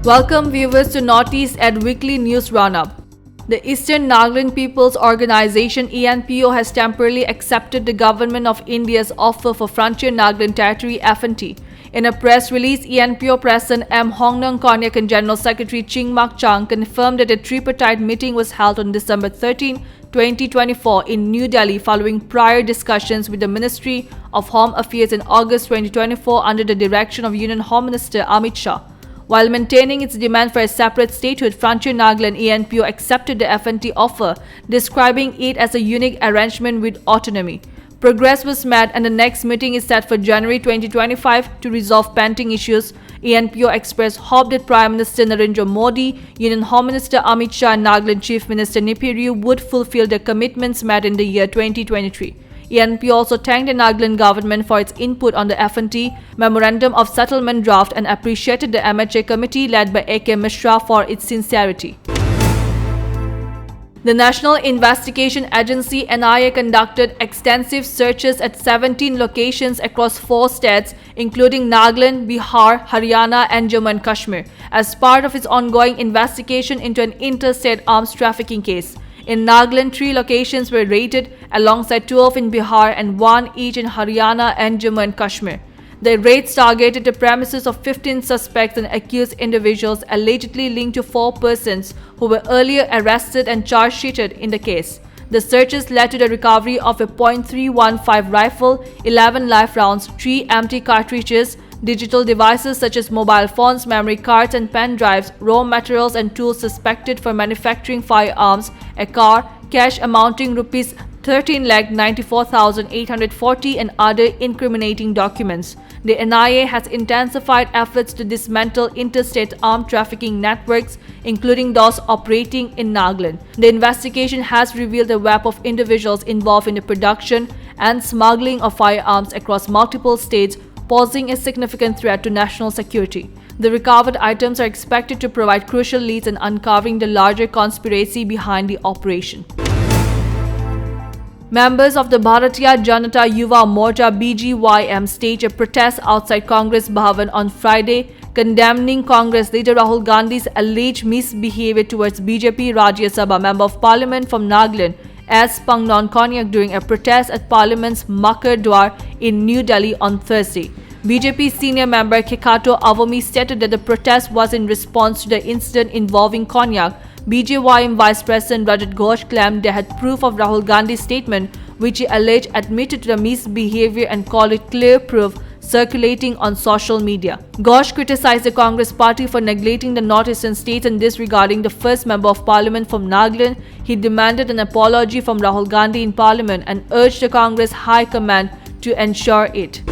Welcome viewers to Northeast Ed Weekly News Roundup. The Eastern Nagaland People's Organisation ENPO has temporarily accepted the Government of India's offer for Frontier Nagaland Territory FNT. In a press release, ENPO President M. Hongnong Konyak and General Secretary Chingmak Chang confirmed that a tripartite meeting was held on December 13, 2024 in New Delhi following prior discussions with the Ministry of Home Affairs in August 2024 under the direction of Union Home Minister Amit Shah. While maintaining its demand for a separate statehood, Frontier Nagaland ENPO accepted the FNT offer, describing it as a unique arrangement with autonomy. Progress was made and the next meeting is set for January 2025 to resolve pending issues. ENPO expressed hope that Prime Minister Narendra Modi, Union Home Minister Amit Shah and Nagaland Chief Minister Nipi Ryu would fulfill their commitments made in the year 2023. ENPO also thanked the Nagaland government for its input on the FNT Memorandum of Settlement draft and appreciated the MHA committee led by A.K. Mishra for its sincerity. The National Investigation Agency NIA conducted extensive searches at 17 locations across 4 states, including Nagaland, Bihar, Haryana and Jammu and Kashmir, as part of its ongoing investigation into an interstate arms trafficking case. In Nagaland, 3 locations were raided, alongside 12 in Bihar and 1 each in Haryana and Jammu and Kashmir. The raids targeted the premises of 15 suspects and accused individuals allegedly linked to 4 persons who were earlier arrested and charge-sheeted in the case. The searches led to the recovery of a .315 rifle, 11 live rounds, 3 empty cartridges, digital devices such as mobile phones, memory cards and pen drives, raw materials and tools suspected for manufacturing firearms, a car, cash amounting Rs 13,94,840 and other incriminating documents. The NIA has intensified efforts to dismantle interstate armed trafficking networks, including those operating in Nagaland. The investigation has revealed a web of individuals involved in the production and smuggling of firearms across multiple states, posing a significant threat to national security. The recovered items are expected to provide crucial leads in uncovering the larger conspiracy behind the operation. Members of the Bharatiya Janata Yuva Morcha BGYM staged a protest outside Congress Bhavan on Friday, condemning Congress leader Rahul Gandhi's alleged misbehavior towards BJP Rajya Sabha Member of Parliament from Nagaland S. Pangnon Konyak during a protest at Parliament's Makar Dwar in New Delhi on Thursday. BJP senior member Kekato Avomi stated that the protest was in response to the incident involving Konyak. BJYM Vice President Rajat Ghosh claimed they had proof of Rahul Gandhi's statement, which he alleged admitted to the misbehavior and called it clear proof circulating on social media. Ghosh criticized the Congress party for neglecting the northeastern states and disregarding the first member of parliament from Nagaland. He demanded an apology from Rahul Gandhi in parliament and urged the Congress High Command to ensure it.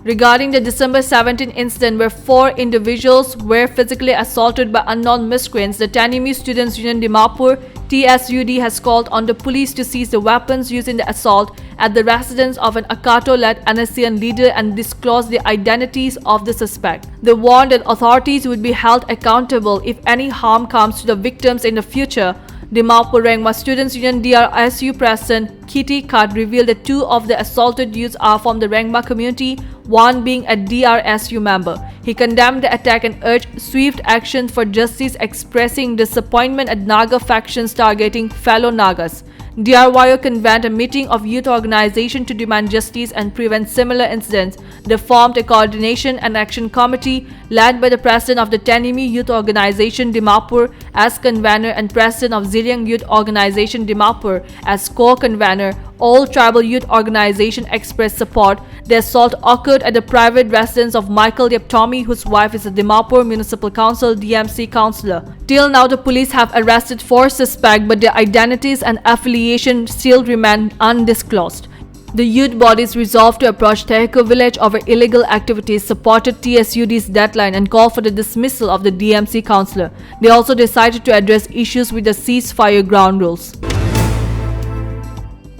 Regarding the December 17 incident where 4 individuals were physically assaulted by unknown miscreants, the Tanimi Students Union Dimapur TSUD has called on the police to seize the weapons used in the assault at the residence of an Akato-led NSCN leader and disclose the identities of the suspect. They warned that authorities would be held accountable if any harm comes to the victims in the future. Dimapur Rengma Students Union DRSU President Kitty Khat revealed that 2 of the assaulted youths are from the Rengma community, one being a DRSU member. He condemned the attack and urged swift action for justice, expressing disappointment at Naga factions targeting fellow Nagas. DRYO convened a meeting of youth organization to demand justice and prevent similar incidents. They formed a coordination and action committee led by the president of the Tanimi Youth Organization Dimapur as convener and president of Ziliang Youth Organization Dimapur as co-convener. All tribal youth organization expressed support. The assault occurred at the private residence of Michael Yeptomi, whose wife is a Dimapur Municipal Council DMC councillor. Till now, the police have arrested 4 suspects, but their identities and affiliation still remain undisclosed. The youth bodies resolved to approach Tehko village over illegal activities, supported TSUD's deadline and called for the dismissal of the DMC councillor. They also decided to address issues with the ceasefire ground rules.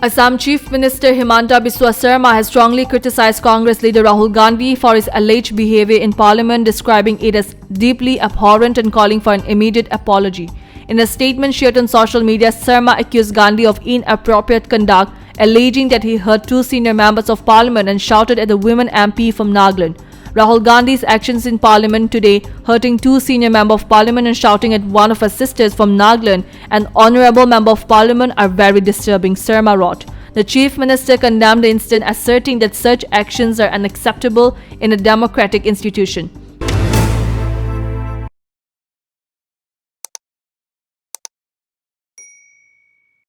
Assam Chief Minister Himanta Biswa Sarma has strongly criticized Congress leader Rahul Gandhi for his alleged behavior in Parliament, describing it as deeply abhorrent and calling for an immediate apology. In a statement shared on social media, Sarma accused Gandhi of inappropriate conduct, alleging that he hurt 2 senior members of Parliament and shouted at the women MP from Nagaland. Rahul Gandhi's actions in parliament today, hurting two senior members of parliament and shouting at one of her sisters from Nagaland, an honourable member of parliament, are very disturbing, Sharma wrote. The chief minister condemned the incident, asserting that such actions are unacceptable in a democratic institution.